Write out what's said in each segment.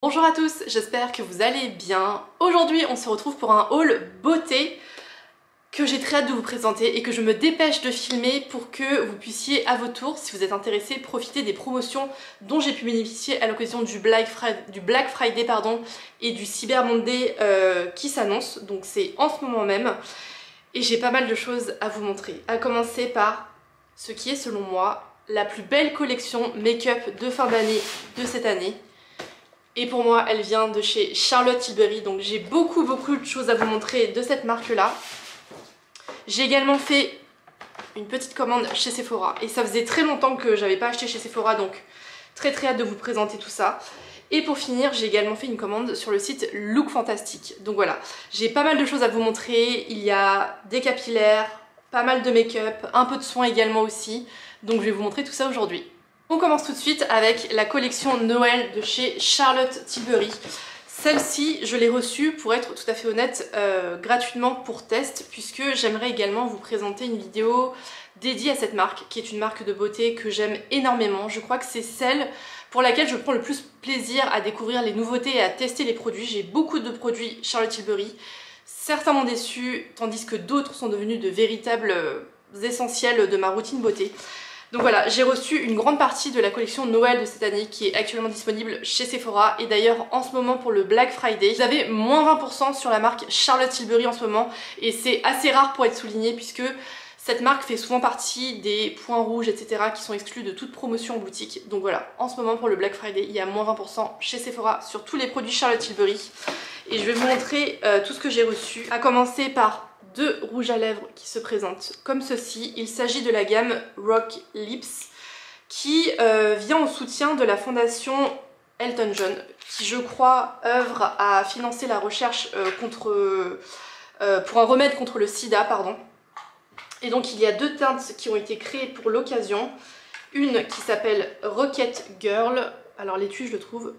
Bonjour à tous, j'espère que vous allez bien. Aujourd'hui on se retrouve pour un haul beauté que j'ai très hâte de vous présenter et que je me dépêche de filmer pour que vous puissiez à votre tour, si vous êtes intéressé, profiter des promotions dont j'ai pu bénéficier à l'occasion du Black Friday et du Cyber Monday qui s'annonce. Donc c'est en ce moment même et j'ai pas mal de choses à vous montrer. À commencer par ce qui est selon moi la plus belle collection make-up de fin d'année de cette année. Et pour moi, elle vient de chez Charlotte Tilbury, donc j'ai beaucoup de choses à vous montrer de cette marque-là. J'ai également fait une petite commande chez Sephora, et ça faisait très longtemps que j'avais pas acheté chez Sephora, donc très hâte de vous présenter tout ça. Et pour finir, j'ai également fait une commande sur le site Look Fantastic. Donc voilà, j'ai pas mal de choses à vous montrer, il y a des capillaires, pas mal de make-up, un peu de soins également aussi, donc je vais vous montrer tout ça aujourd'hui. On commence tout de suite avec la collection Noël de chez Charlotte Tilbury. Celle-ci, je l'ai reçue, pour être tout à fait honnête, gratuitement pour test, puisque j'aimerais également vous présenter une vidéo dédiée à cette marque, qui est une marque de beauté que j'aime énormément. Je crois que c'est celle pour laquelle je prends le plus plaisir à découvrir les nouveautés et à tester les produits. J'ai beaucoup de produits Charlotte Tilbury. Certains m'ont déçu, tandis que d'autres sont devenus de véritables essentiels de ma routine beauté. Donc voilà, j'ai reçu une grande partie de la collection Noël de cette année qui est actuellement disponible chez Sephora. Et d'ailleurs en ce moment pour le Black Friday, vous avez moins 20% sur la marque Charlotte Tilbury en ce moment. Et c'est assez rare pour être souligné puisque cette marque fait souvent partie des points rouges, etc. qui sont exclus de toute promotion en boutique. Donc voilà, en ce moment pour le Black Friday, il y a moins 20% chez Sephora sur tous les produits Charlotte Tilbury. Et je vais vous montrer tout ce que j'ai reçu, à commencer par deux rouges à lèvres qui se présentent comme ceci. Il s'agit de la gamme Rock Lips qui vient au soutien de la fondation Elton John qui, je crois, œuvre à financer la recherche pour un remède contre le sida, pardon. Et donc il y a deux teintes qui ont été créées pour l'occasion. Une qui s'appelle Rocket Girl. Alors l'étui, je le trouve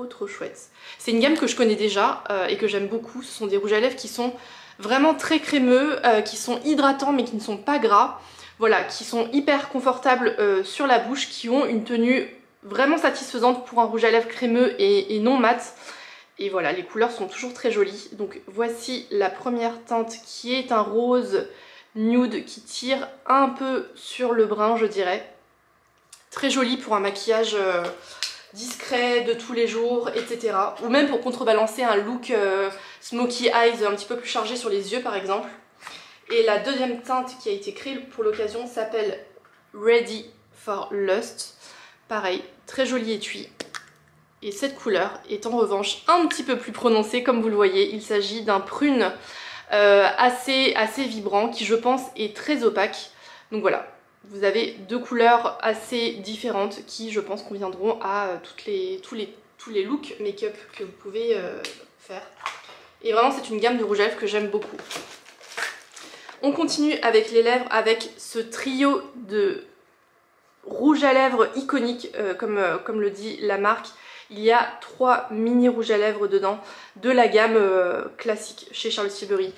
trop chouette. C'est une gamme que je connais déjà et que j'aime beaucoup. Ce sont des rouges à lèvres qui sont vraiment très crémeux, qui sont hydratants mais qui ne sont pas gras. Voilà, qui sont hyper confortables sur la bouche, qui ont une tenue vraiment satisfaisante pour un rouge à lèvres crémeux et non mat. Et voilà, les couleurs sont toujours très jolies. Donc voici la première teinte qui est un rose nude qui tire un peu sur le brun, je dirais. Très jolie pour un maquillage discret de tous les jours, etc. Ou même pour contrebalancer un look smoky eyes un petit peu plus chargé sur les yeux par exemple. Et la deuxième teinte qui a été créée pour l'occasion s'appelle Ready for Lust. Pareil, très joli étui. Et cette couleur est en revanche un petit peu plus prononcée, comme vous le voyez. Il s'agit d'un prune assez vibrant qui, je pense, est très opaque. Donc voilà. Vous avez deux couleurs assez différentes qui, je pense, conviendront à tous les looks make-up que vous pouvez faire. Et vraiment, c'est une gamme de rouge à lèvres que j'aime beaucoup. On continue avec les lèvres avec ce trio de rouge à lèvres iconique, comme le dit la marque. Il y a 3 mini rouges à lèvres dedans de la gamme classique chez Charlotte Tilbury.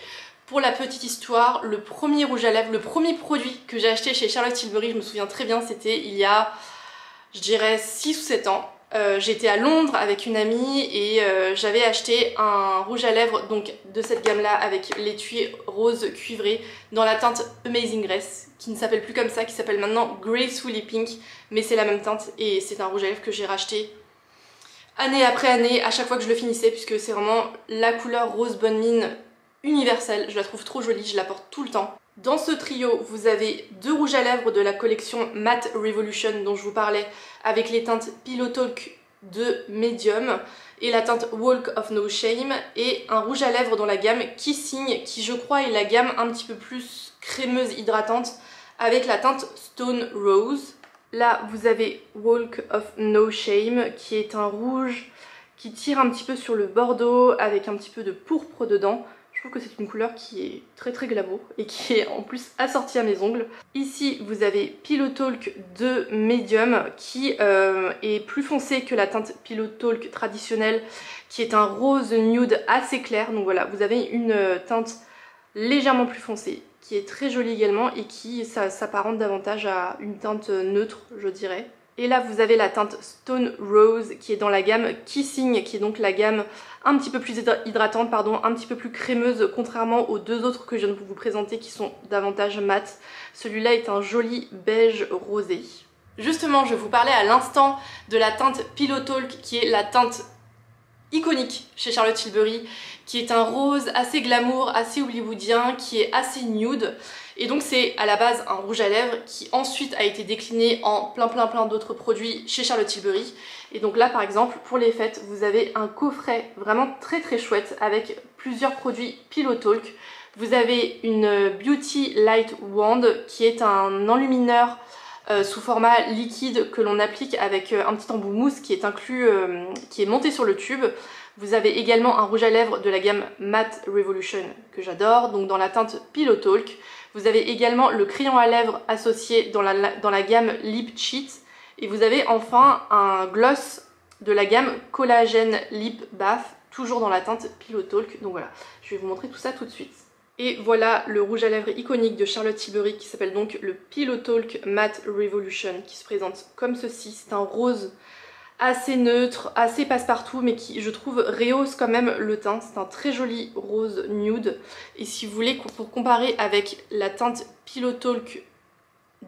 Pour la petite histoire, le premier rouge à lèvres, le premier produit que j'ai acheté chez Charlotte Tilbury, je me souviens très bien, c'était il y a, je dirais, 6 ou 7 ans. J'étais à Londres avec une amie et j'avais acheté un rouge à lèvres donc de cette gamme-là avec l'étui rose cuivré dans la teinte Amazing Grace, qui ne s'appelle plus comme ça, qui s'appelle maintenant Gracefully Pink, mais c'est la même teinte et c'est un rouge à lèvres que j'ai racheté année après année à chaque fois que je le finissais puisque c'est vraiment la couleur rose bonne mine universelle, je la trouve trop jolie, je la porte tout le temps. Dans ce trio, vous avez deux rouges à lèvres de la collection Matte Revolution dont je vous parlais avec les teintes Pillow Talk de Medium et la teinte Walk of No Shame et un rouge à lèvres dans la gamme Kissing qui, je crois, est la gamme un petit peu plus crémeuse hydratante avec la teinte Stone Rose. Là, vous avez Walk of No Shame qui est un rouge qui tire un petit peu sur le bordeaux avec un petit peu de pourpre dedans. Je trouve que c'est une couleur qui est très glamour et qui est en plus assortie à mes ongles. Ici, vous avez Pillow Talk de Medium qui est plus foncé que la teinte Pillow Talk traditionnelle qui est un rose nude assez clair. Donc voilà, vous avez une teinte légèrement plus foncée qui est très jolie également et qui s'apparente davantage à une teinte neutre, je dirais. Et là vous avez la teinte Stone Rose qui est dans la gamme Kissing, qui est donc la gamme un petit peu plus hydratante, pardon, un petit peu plus crémeuse, contrairement aux deux autres que je viens de vous présenter qui sont davantage mat. Celui-là est un joli beige rosé. Justement, je vous parlais à l'instant de la teinte Pillow Talk qui est la teinte iconique chez Charlotte Tilbury, qui est un rose assez glamour, assez hollywoodien, qui est assez nude. Et donc c'est à la base un rouge à lèvres qui ensuite a été décliné en plein d'autres produits chez Charlotte Tilbury. Et donc là par exemple pour les fêtes vous avez un coffret vraiment très chouette avec plusieurs produits Pillow Talk. Vous avez une Beauty Light Wand qui est un enlumineur sous format liquide que l'on applique avec un petit embout mousse qui est inclus, qui est monté sur le tube. Vous avez également un rouge à lèvres de la gamme Matte Revolution que j'adore, donc dans la teinte Pillow Talk. Vous avez également le crayon à lèvres associé dans la gamme Lip Cheat. Et vous avez enfin un gloss de la gamme Collagen Lip Bath, toujours dans la teinte Pillow Talk. Donc voilà, je vais vous montrer tout ça tout de suite. Et voilà le rouge à lèvres iconique de Charlotte Tilbury qui s'appelle donc le Pillow Talk Matte Revolution, qui se présente comme ceci. C'est un rose assez neutre, assez passe-partout, mais qui je trouve rehausse quand même le teint. C'est un très joli rose nude. Et si vous voulez, pour comparer avec la teinte Pillow Talk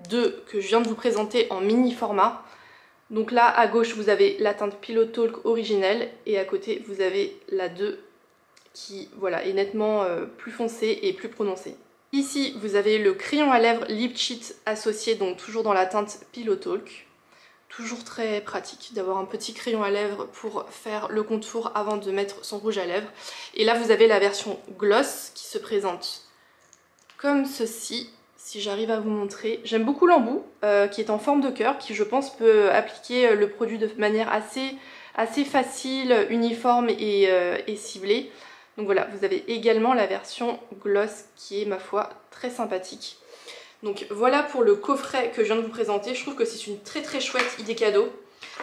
2 que je viens de vous présenter en mini format, donc là à gauche vous avez la teinte Pillow Talk originelle et à côté vous avez la 2 qui voilà, est nettement plus foncée et plus prononcée. Ici vous avez le crayon à lèvres Lip Cheat associé, donc toujours dans la teinte Pillow Talk. Toujours très pratique d'avoir un petit crayon à lèvres pour faire le contour avant de mettre son rouge à lèvres. Et là vous avez la version gloss qui se présente comme ceci, si j'arrive à vous montrer. J'aime beaucoup l'embout qui est en forme de cœur, qui je pense peut appliquer le produit de manière assez facile, uniforme et ciblée. Donc voilà, vous avez également la version gloss qui est ma foi très sympathique. Donc voilà pour le coffret que je viens de vous présenter. Je trouve que c'est une très chouette idée cadeau.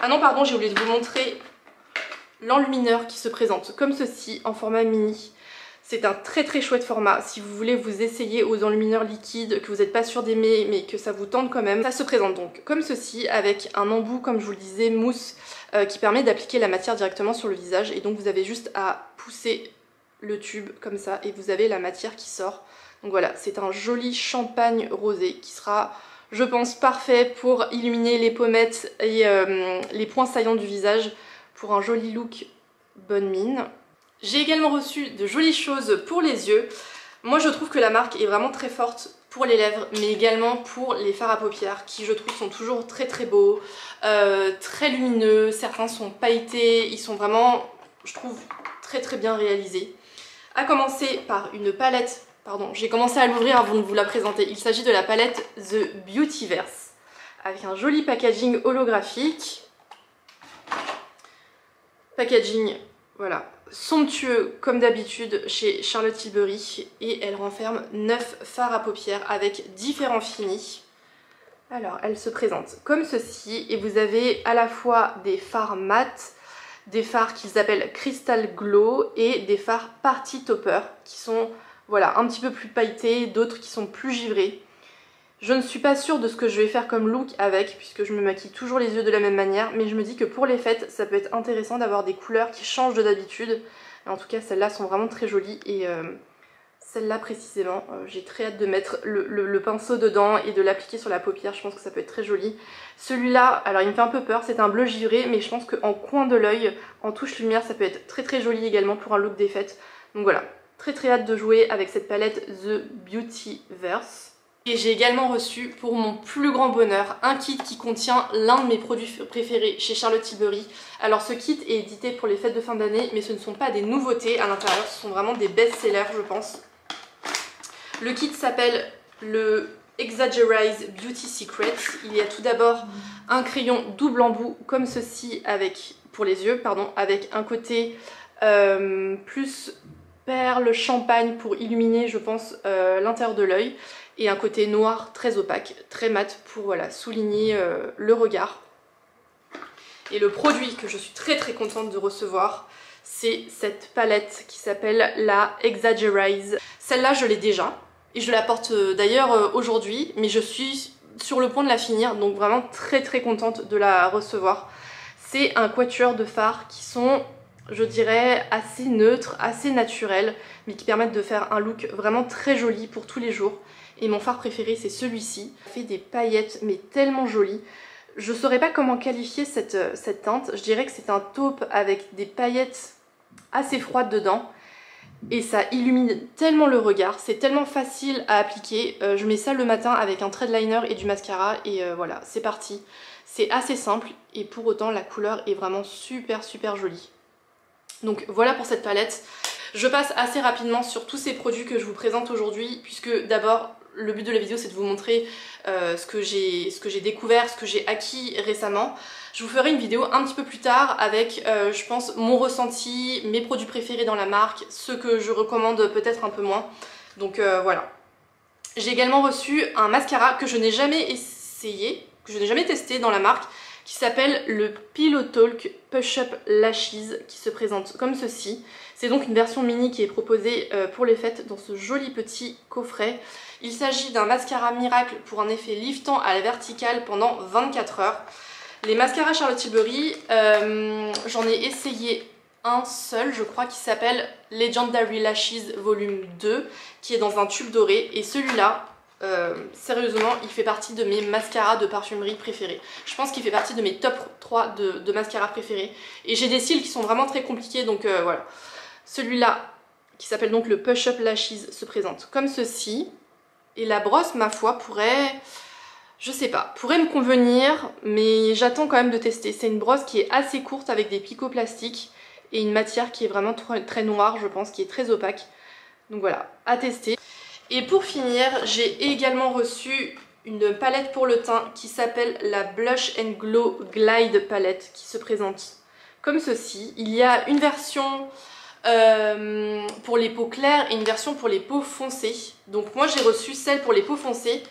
Ah non pardon, j'ai oublié de vous montrer l'enlumineur qui se présente comme ceci en format mini. C'est un très chouette format. Si vous voulez vous essayer aux enlumineurs liquides, que vous n'êtes pas sûr d'aimer mais que ça vous tente quand même, ça se présente donc comme ceci avec un embout, comme je vous le disais, mousse qui permet d'appliquer la matière directement sur le visage. Et donc vous avez juste à pousser le tube comme ça et vous avez la matière qui sort. Donc voilà, c'est un joli champagne rosé qui sera, je pense, parfait pour illuminer les pommettes et les points saillants du visage pour un joli look bonne mine. J'ai également reçu de jolies choses pour les yeux. Moi je trouve que la marque est vraiment très forte pour les lèvres mais également pour les fards à paupières qui je trouve sont toujours très beaux, très lumineux, certains sont pailletés, ils sont vraiment, je trouve, très bien réalisés. A commencer par une palette, pardon, j'ai commencé à l'ouvrir avant de vous la présenter. Il s'agit de la palette The Beautyverse avec un joli packaging holographique. Packaging, voilà, somptueux comme d'habitude chez Charlotte Tilbury et elle renferme 9 fards à paupières avec différents finis. Alors, elle se présente comme ceci et vous avez à la fois des fards mat, des fards qu'ils appellent Crystal Glow et des fards Party Topper qui sont voilà, un petit peu plus pailletés, d'autres qui sont plus givrés. Je ne suis pas sûre de ce que je vais faire comme look avec puisque je me maquille toujours les yeux de la même manière, mais je me dis que pour les fêtes ça peut être intéressant d'avoir des couleurs qui changent de d'habitude. En tout cas celles-là sont vraiment très jolies et celle-là précisément, j'ai très hâte de mettre le pinceau dedans et de l'appliquer sur la paupière, je pense que ça peut être très joli. Celui-là, alors il me fait un peu peur, c'est un bleu givré, mais je pense qu'en coin de l'œil, en touche lumière, ça peut être très joli également pour un look des fêtes. Donc voilà, très hâte de jouer avec cette palette The Beautyverse. Et j'ai également reçu, pour mon plus grand bonheur, un kit qui contient l'un de mes produits préférés chez Charlotte Tilbury. Alors ce kit est édité pour les fêtes de fin d'année, mais ce ne sont pas des nouveautés à l'intérieur, ce sont vraiment des best-sellers je pense. Le kit s'appelle le Exaggerize Beauty Secrets. Il y a tout d'abord un crayon double embout comme ceci avec, pour les yeux, pardon, avec un côté plus perle champagne pour illuminer je pense l'intérieur de l'œil et un côté noir très opaque, très mat pour voilà, souligner le regard. Et le produit que je suis très contente de recevoir, c'est cette palette qui s'appelle la Exaggerize. Celle-là je l'ai déjà. Et je la porte d'ailleurs aujourd'hui, mais je suis sur le point de la finir, donc vraiment très contente de la recevoir. C'est un quatuor de fards qui sont, je dirais, assez neutres, assez naturels, mais qui permettent de faire un look vraiment très joli pour tous les jours. Et mon fard préféré, c'est celui-ci. Il fait des paillettes, mais tellement jolies. Je saurais pas comment qualifier cette teinte. Je dirais que c'est un taupe avec des paillettes assez froides dedans. Et ça illumine tellement le regard, c'est tellement facile à appliquer. Je mets ça le matin avec un thread liner et du mascara et voilà, c'est parti. C'est assez simple et pour autant la couleur est vraiment super jolie. Donc voilà pour cette palette. Je passe assez rapidement sur tous ces produits que je vous présente aujourd'hui puisque d'abord le but de la vidéo c'est de vous montrer ce que j'ai découvert, ce que j'ai acquis récemment. Je vous ferai une vidéo un petit peu plus tard avec, je pense, mon ressenti, mes produits préférés dans la marque, ceux que je recommande peut-être un peu moins. Donc voilà. J'ai également reçu un mascara que je n'ai jamais essayé, que je n'ai jamais testé dans la marque, qui s'appelle le Pillow Talk Push Up Lashes, qui se présente comme ceci. C'est donc une version mini qui est proposée pour les fêtes dans ce joli petit coffret. Il s'agit d'un mascara miracle pour un effet liftant à la verticale pendant 24 heures. Les mascaras Charlotte Tilbury, j'en ai essayé un seul, je crois, qui s'appelle Legendary Lashes Volume 2, qui est dans un tube doré. Et celui-là, sérieusement, il fait partie de mes mascaras de parfumerie préférés. Je pense qu'il fait partie de mes top 3 de mascaras préférés. Et j'ai des cils qui sont vraiment très compliqués, donc voilà. Celui-là, qui s'appelle donc le Push Up Lashes, se présente comme ceci. Et la brosse, ma foi, pourrait... Je sais pas, pourrait me convenir, mais j'attends quand même de tester. C'est une brosse qui est assez courte avec des picots plastiques et une matière qui est vraiment très noire, je pense, qui est très opaque. Donc voilà, à tester. Et pour finir, j'ai également reçu une palette pour le teint qui s'appelle la Blush and Glow Glide Palette, qui se présente comme ceci. Il y a une version pour les peaux claires et une version pour les peaux foncées. Donc moi j'ai reçu celle pour les peaux foncées.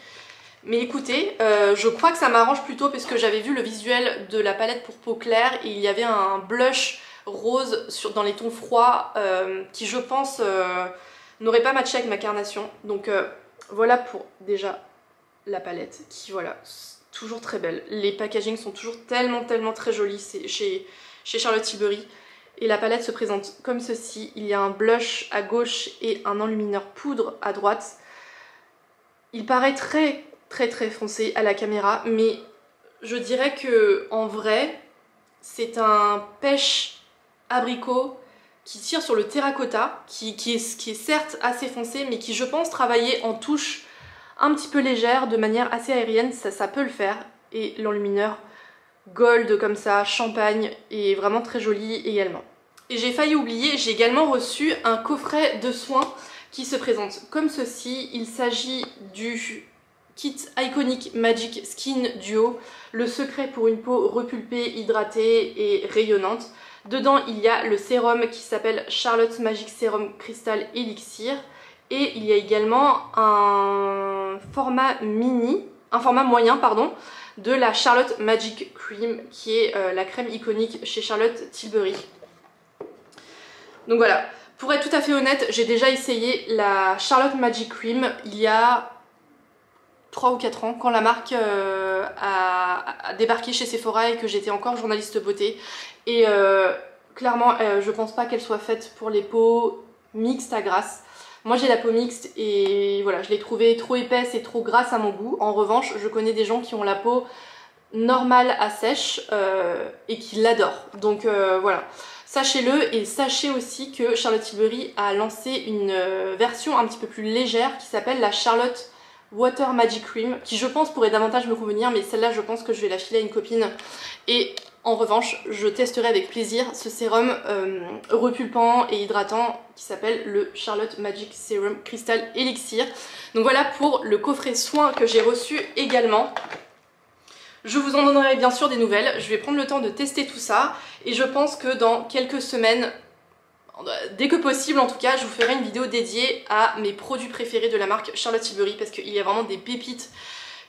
Mais écoutez, je crois que ça m'arrange plutôt parce que j'avais vu le visuel de la palette pour peau claire et il y avait un blush rose dans les tons froids qui je pense n'aurait pas matché avec ma carnation. Donc voilà pour déjà la palette qui voilà, toujours très belle. Les packagings sont toujours tellement très jolis chez Charlotte Tilbury. Et la palette se présente comme ceci. Il y a un blush à gauche et un enlumineur poudre à droite. Il paraît très foncé à la caméra, mais je dirais que en vrai c'est un pêche abricot qui tire sur le terracotta, qui est certes assez foncé mais qui je pense travailler en touche un petit peu légère de manière assez aérienne, ça peut le faire. Et l'enlumineur gold comme ça, champagne, est vraiment très joli également. Et j'ai failli oublier, j'ai également reçu un coffret de soins qui se présente comme ceci. Il s'agit du kit Iconic Magic Skin Duo, le secret pour une peau repulpée, hydratée et rayonnante. Dedans, il y a le sérum qui s'appelle Charlotte Magic Serum Crystal Elixir. Et il y a également un format moyen, pardon, de la Charlotte Magic Cream, qui est la crème iconique chez Charlotte Tilbury. Donc voilà, pour être tout à fait honnête, j'ai déjà essayé la Charlotte Magic Cream il y a 3 ou 4 ans, quand la marque a débarqué chez Sephora et que j'étais encore journaliste beauté. Et clairement, je pense pas qu'elle soit faite pour les peaux mixtes à grasses. Moi j'ai la peau mixte et voilà, je l'ai trouvée trop épaisse et trop grasse à mon goût. En revanche, je connais des gens qui ont la peau normale à sèche et qui l'adorent. Donc voilà, sachez-le. Et sachez aussi que Charlotte Tilbury a lancé une version un petit peu plus légère qui s'appelle la Charlotte Water Magic Cream, qui je pense pourrait davantage me convenir, mais celle-là je pense que je vais la filer à une copine. Et en revanche, je testerai avec plaisir ce sérum repulpant et hydratant qui s'appelle le Charlotte Magic Serum Crystal Elixir. Donc voilà pour le coffret soin que j'ai reçu également. Je vous en donnerai bien sûr des nouvelles, je vais prendre le temps de tester tout ça et je pense que dans quelques semaines, dès que possible en tout cas, je vous ferai une vidéo dédiée à mes produits préférés de la marque Charlotte Tilbury parce qu'il y a vraiment des pépites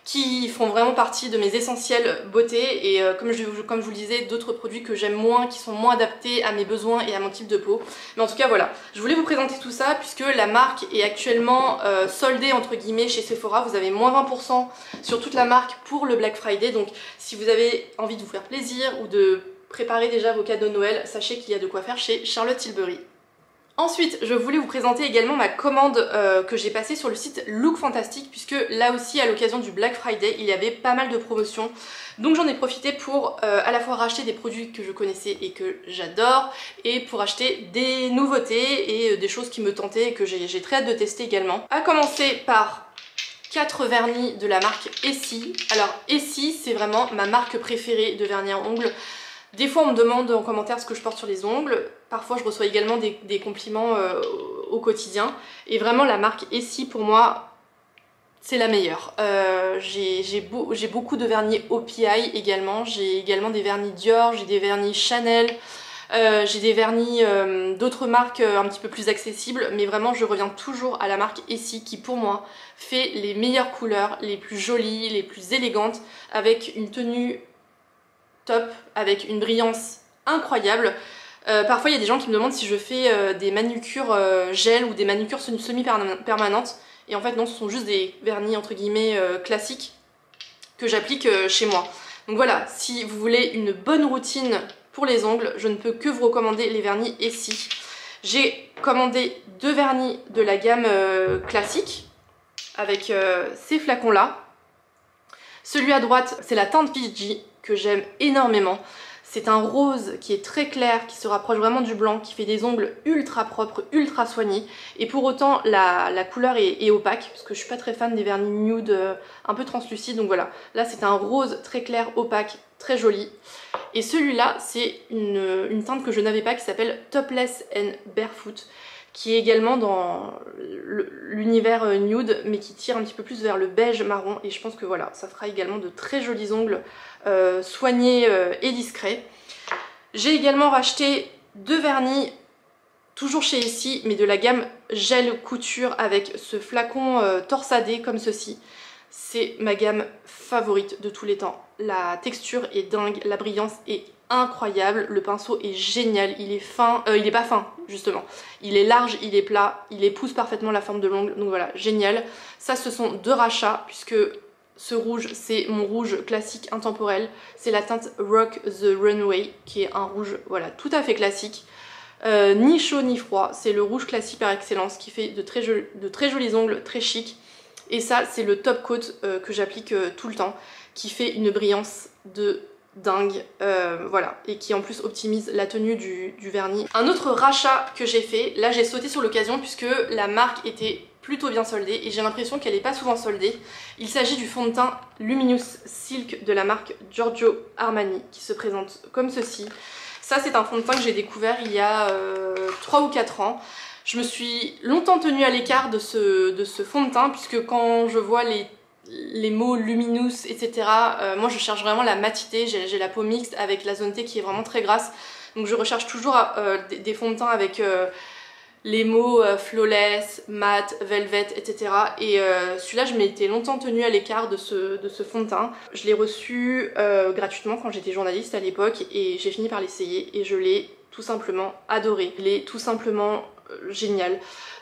qui font vraiment partie de mes essentiels beauté, et comme je vous le disais, d'autres produits que j'aime moins, qui sont moins adaptés à mes besoins et à mon type de peau. Mais en tout cas voilà, je voulais vous présenter tout ça puisque la marque est actuellement soldée entre guillemets chez Sephora. Vous avez moins 20% sur toute la marque pour le Black Friday, donc si vous avez envie de vous faire plaisir ou de préparer déjà vos cadeaux de Noël, sachez qu'il y a de quoi faire chez Charlotte Tilbury. Ensuite, je voulais vous présenter également ma commande que j'ai passée sur le site Look Fantastic, puisque là aussi, à l'occasion du Black Friday, il y avait pas mal de promotions. Donc j'en ai profité pour à la fois racheter des produits que je connaissais et que j'adore, et pour acheter des nouveautés et des choses qui me tentaient et que j'ai très hâte de tester également. À commencer par 4 vernis de la marque Essie. Alors Essie, c'est vraiment ma marque préférée de vernis à ongles. Des fois on me demande en commentaire ce que je porte sur les ongles, parfois je reçois également des compliments au quotidien, et vraiment la marque Essie pour moi c'est la meilleure. J'ai beaucoup de vernis OPI également, j'ai également des vernis Dior, j'ai des vernis Chanel, j'ai des vernis d'autres marques un petit peu plus accessibles, mais vraiment je reviens toujours à la marque Essie qui pour moi fait les meilleures couleurs, les plus jolies, les plus élégantes, avec une tenue top, avec une brillance incroyable. Parfois il y a des gens qui me demandent si je fais des manucures gel ou des manucures semi-permanentes, et en fait non, ce sont juste des vernis entre guillemets classiques que j'applique chez moi. Donc voilà, si vous voulez une bonne routine pour les ongles, je ne peux que vous recommander les vernis Essie. J'ai commandé 2 vernis de la gamme classique avec ces flacons là. Celui à droite c'est la teinte PG que j'aime énormément. C'est un rose qui est très clair, qui se rapproche vraiment du blanc, qui fait des ongles ultra propres, ultra soignés. Et pour autant, la couleur est opaque, parce que je suis pas très fan des vernis nude un peu translucides. Donc voilà, là c'est un rose très clair, opaque, très joli. Et celui-là, c'est une teinte que je n'avais pas, qui s'appelle Topless and Barefoot, qui est également dans l'univers nude, mais qui tire un petit peu plus vers le beige marron, et je pense que voilà, ça fera également de très jolis ongles soignés et discrets. J'ai également racheté 2 vernis, toujours chez Essie, mais de la gamme gel couture, avec ce flacon torsadé comme ceci. C'est ma gamme favorite de tous les temps. La texture est dingue, la brillance est incroyable, le pinceau est génial, il est fin, il est pas fin justement, il est large, il est plat, il épouse parfaitement la forme de l'ongle, donc voilà, génial. Ça ce sont 2 rachats, puisque ce rouge c'est mon rouge classique intemporel, c'est la teinte Rock the Runway, qui est un rouge voilà tout à fait classique, ni chaud ni froid, c'est le rouge classique par excellence, qui fait de très jolis ongles, très chic. Et ça c'est le top coat que j'applique tout le temps, qui fait une brillance de dingue, voilà, et qui en plus optimise la tenue du vernis. Un autre rachat que j'ai fait, là j'ai sauté sur l'occasion puisque la marque était plutôt bien soldée et j'ai l'impression qu'elle n'est pas souvent soldée. Il s'agit du fond de teint Luminous Silk de la marque Giorgio Armani, qui se présente comme ceci. Ça c'est un fond de teint que j'ai découvert il y a 3 ou 4 ans. Je me suis longtemps tenue à l'écart de ce fond de teint, puisque quand je vois les mots luminous, etc. Moi je cherche vraiment la matité, j'ai la peau mixte avec la zone T qui est vraiment très grasse, donc je recherche toujours des fonds de teint avec les mots flawless, matte, velvet, etc. Et celui-là je m'étais longtemps tenue à l'écart de ce fond de teint. Je l'ai reçu gratuitement quand j'étais journaliste à l'époque, et j'ai fini par l'essayer et je l'ai tout simplement adoré. Il est tout simplement génial.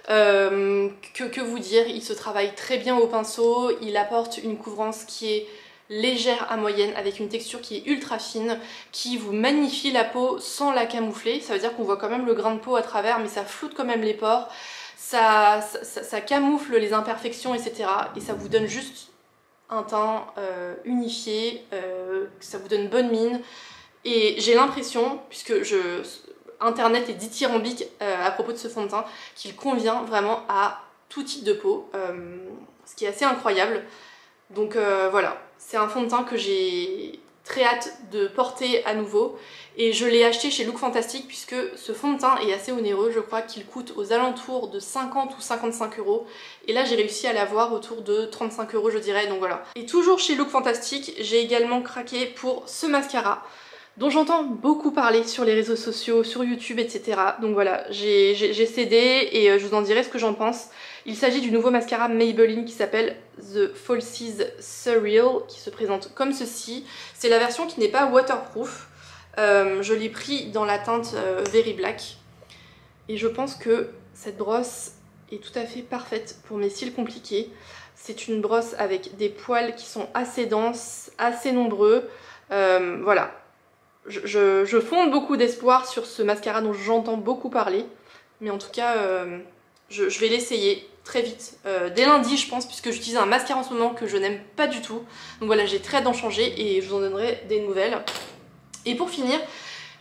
Que vous dire, il se travaille très bien au pinceau, il apporte une couvrance qui est légère à moyenne, avec une texture qui est ultra fine, qui vous magnifie la peau sans la camoufler. Ça veut dire qu'on voit quand même le grain de peau à travers, mais ça floute quand même les pores, ça camoufle les imperfections, etc. Et ça vous donne juste un teint unifié, ça vous donne bonne mine. Et j'ai l'impression, puisque Internet est dithyrambique à propos de ce fond de teint, qu'il convient vraiment à tout type de peau, ce qui est assez incroyable. Donc voilà, c'est un fond de teint que j'ai très hâte de porter à nouveau, et je l'ai acheté chez Look Fantastic puisque ce fond de teint est assez onéreux. Je crois qu'il coûte aux alentours de 50 ou 55 €, et là j'ai réussi à l'avoir autour de 35 € je dirais, donc voilà. Et toujours chez Look Fantastic, j'ai également craqué pour ce mascara. dont j'entends beaucoup parler sur les réseaux sociaux, sur YouTube, etc. Donc voilà, j'ai cédé et je vous en dirai ce que j'en pense. Il s'agit du nouveau mascara Maybelline qui s'appelle The Falsies Surreal, qui se présente comme ceci. C'est la version qui n'est pas waterproof. Je l'ai pris dans la teinte Very Black. Et je pense que cette brosse est tout à fait parfaite pour mes cils compliqués. C'est une brosse avec des poils qui sont assez denses, assez nombreux. Voilà. Je fonde beaucoup d'espoir sur ce mascara dont j'entends beaucoup parler. Mais en tout cas, je vais l'essayer très vite. Dès lundi, je pense, puisque j'utilise un mascara en ce moment que je n'aime pas du tout. Donc voilà, j'ai très hâte d'en changer et je vous en donnerai des nouvelles. Et pour finir,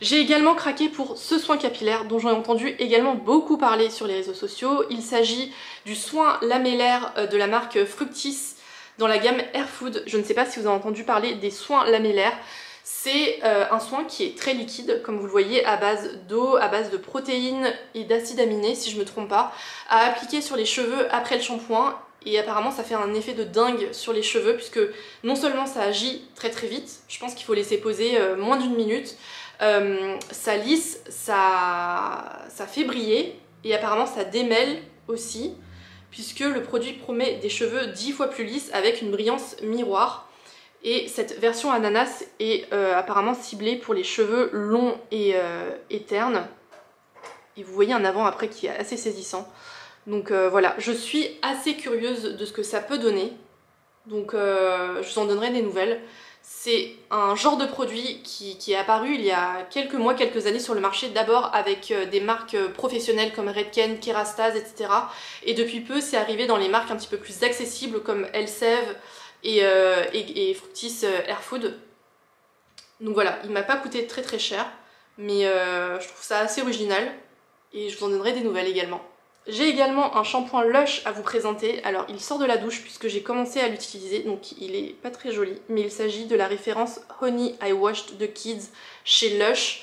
j'ai également craqué pour ce soin capillaire dont j'en ai entendu également beaucoup parler sur les réseaux sociaux. Il s'agit du soin lamellaire de la marque Fructis dans la gamme Air Food. Je ne sais pas si vous avez entendu parler des soins lamellaires. C'est un soin qui est très liquide, comme vous le voyez, à base d'eau, à base de protéines et d'acides aminés, si je ne me trompe pas, à appliquer sur les cheveux après le shampoing. Et apparemment ça fait un effet de dingue sur les cheveux, puisque non seulement ça agit très très vite, je pense qu'il faut laisser poser moins d'1 minute, ça lisse, ça fait briller, et apparemment ça démêle aussi, puisque le produit promet des cheveux 10 fois plus lisses avec une brillance miroir. Et cette version ananas est apparemment ciblée pour les cheveux longs et ternes. Et vous voyez un avant-après qui est assez saisissant. Donc voilà, je suis assez curieuse de ce que ça peut donner. Donc je vous en donnerai des nouvelles. C'est un genre de produit qui est apparu il y a quelques mois, quelques années sur le marché. D'abord avec des marques professionnelles comme Redken, Kerastase, etc. Et depuis peu, c'est arrivé dans les marques un petit peu plus accessibles comme Elseve et Fructis Air Food. Donc voilà, il m'a pas coûté très très cher, mais je trouve ça assez original et je vous en donnerai des nouvelles également. J'ai également un shampoing Lush à vous présenter. Alors il sort de la douche puisque j'ai commencé à l'utiliser, donc il est pas très joli, mais il s'agit de la référence Honey I Washed the Kids chez Lush.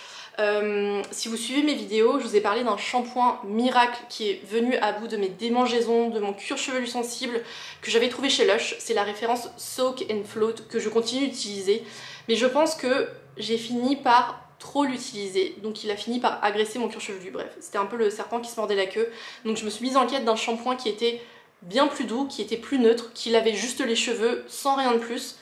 Si vous suivez mes vidéos, je vous ai parlé d'un shampoing miracle qui est venu à bout de mes démangeaisons, de mon cuir chevelu sensible, que j'avais trouvé chez Lush. C'est la référence Soak and Float que je continue d'utiliser, mais je pense que j'ai fini par trop l'utiliser, donc il a fini par agresser mon cuir chevelu. Bref, c'était un peu le serpent qui se mordait la queue, donc je me suis mise en quête d'un shampoing qui était bien plus doux, qui était plus neutre, qui lavait juste les cheveux sans rien de plus.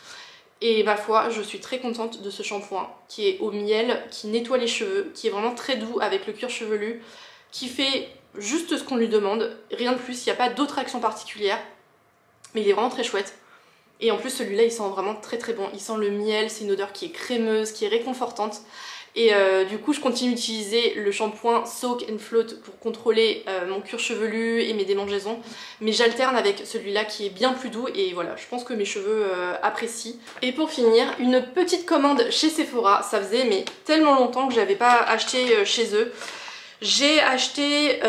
Et ma foi, je suis très contente de ce shampoing qui est au miel, qui nettoie les cheveux, qui est vraiment très doux avec le cuir chevelu, qui fait juste ce qu'on lui demande, rien de plus, il n'y a pas d'autre action particulière, mais il est vraiment très chouette. Et en plus celui-là il sent vraiment très très bon, il sent le miel, c'est une odeur qui est crémeuse, qui est réconfortante. Et du coup je continue d'utiliser le shampoing Soak and Float pour contrôler mon cuir chevelu et mes démangeaisons, mais j'alterne avec celui-là qui est bien plus doux et voilà, je pense que mes cheveux apprécient. Et pour finir, une petite commande chez Sephora, ça faisait mais tellement longtemps que je n'avais pas acheté chez eux. J'ai acheté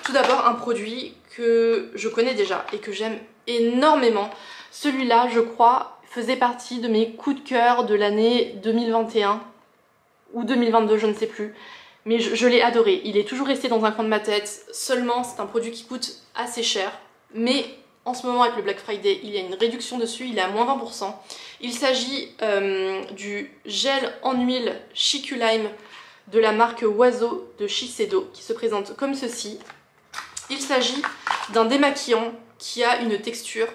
tout d'abord un produit que je connais déjà et que j'aime énormément. Celui-là, je crois, faisait partie de mes coups de cœur de l'année 2021. Ou 2022, je ne sais plus, mais je l'ai adoré. Il est toujours resté dans un coin de ma tête, seulement c'est un produit qui coûte assez cher, mais en ce moment avec le Black Friday, il y a une réduction dessus, il est à moins 20%. Il s'agit du gel en huile Chicu Lime de la marque Oiseau de Shiseido, qui se présente comme ceci. Il s'agit d'un démaquillant qui a une texture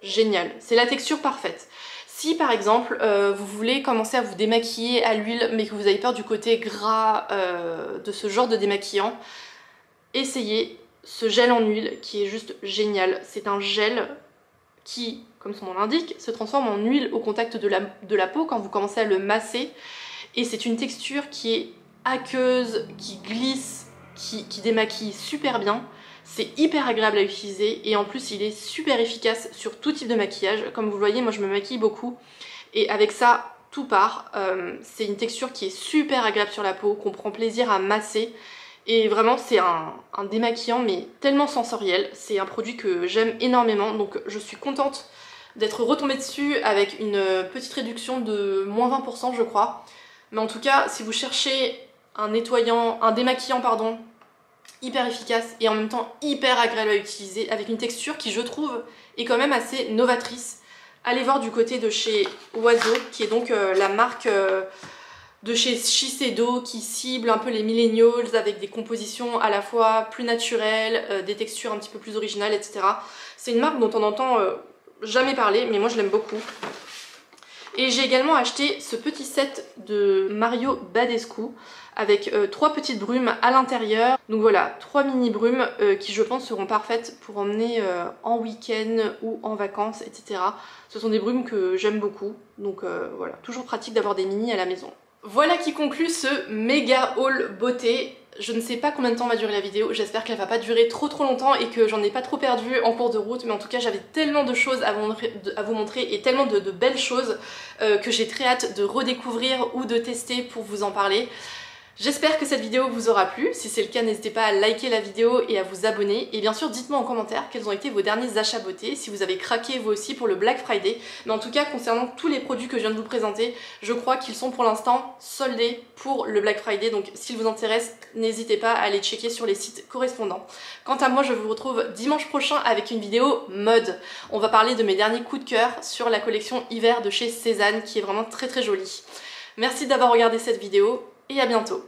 géniale, c'est la texture parfaite. Si par exemple vous voulez commencer à vous démaquiller à l'huile mais que vous avez peur du côté gras de ce genre de démaquillant, essayez ce gel en huile qui est juste génial. C'est un gel qui, comme son nom l'indique, se transforme en huile au contact de la peau quand vous commencez à le masser. Et c'est une texture qui est aqueuse, qui glisse, qui démaquille super bien. C'est hyper agréable à utiliser et en plus il est super efficace sur tout type de maquillage. Comme vous le voyez, moi je me maquille beaucoup et avec ça tout part. C'est une texture qui est super agréable sur la peau, qu'on prend plaisir à masser et vraiment c'est un démaquillant mais tellement sensoriel. C'est un produit que j'aime énormément, donc je suis contente d'être retombée dessus avec une petite réduction de moins 20% je crois. Mais en tout cas, si vous cherchez un démaquillant pardon, hyper efficace et en même temps hyper agréable à utiliser avec une texture qui je trouve est quand même assez novatrice. Allez voir du côté de chez Oiseau qui est donc la marque de chez Shiseido qui cible un peu les millennials avec des compositions à la fois plus naturelles, des textures un petit peu plus originales, etc. C'est une marque dont on n'entend jamais parler, mais moi je l'aime beaucoup. Et j'ai également acheté ce petit set de Mario Badescu avec 3 petites brumes à l'intérieur. Donc voilà, 3 mini brumes qui je pense seront parfaites pour emmener en week-end ou en vacances, etc. Ce sont des brumes que j'aime beaucoup, donc voilà, toujours pratique d'avoir des mini à la maison. Voilà qui conclut ce méga haul beauté. Je ne sais pas combien de temps va durer la vidéo, j'espère qu'elle va pas durer trop longtemps et que j'en ai pas trop perdu en cours de route, mais en tout cas j'avais tellement de choses à vous montrer et tellement de belles choses que j'ai très hâte de redécouvrir ou de tester pour vous en parler. J'espère que cette vidéo vous aura plu. Si c'est le cas, n'hésitez pas à liker la vidéo et à vous abonner. Et bien sûr, dites-moi en commentaire quels ont été vos derniers achats beauté, si vous avez craqué vous aussi pour le Black Friday. Mais en tout cas, concernant tous les produits que je viens de vous présenter, je crois qu'ils sont pour l'instant soldés pour le Black Friday. Donc s'ils vous intéressent, n'hésitez pas à aller checker sur les sites correspondants. Quant à moi, je vous retrouve dimanche prochain avec une vidéo mode. On va parler de mes derniers coups de cœur sur la collection hiver de chez Cézanne qui est vraiment très jolie. Merci d'avoir regardé cette vidéo et à bientôt.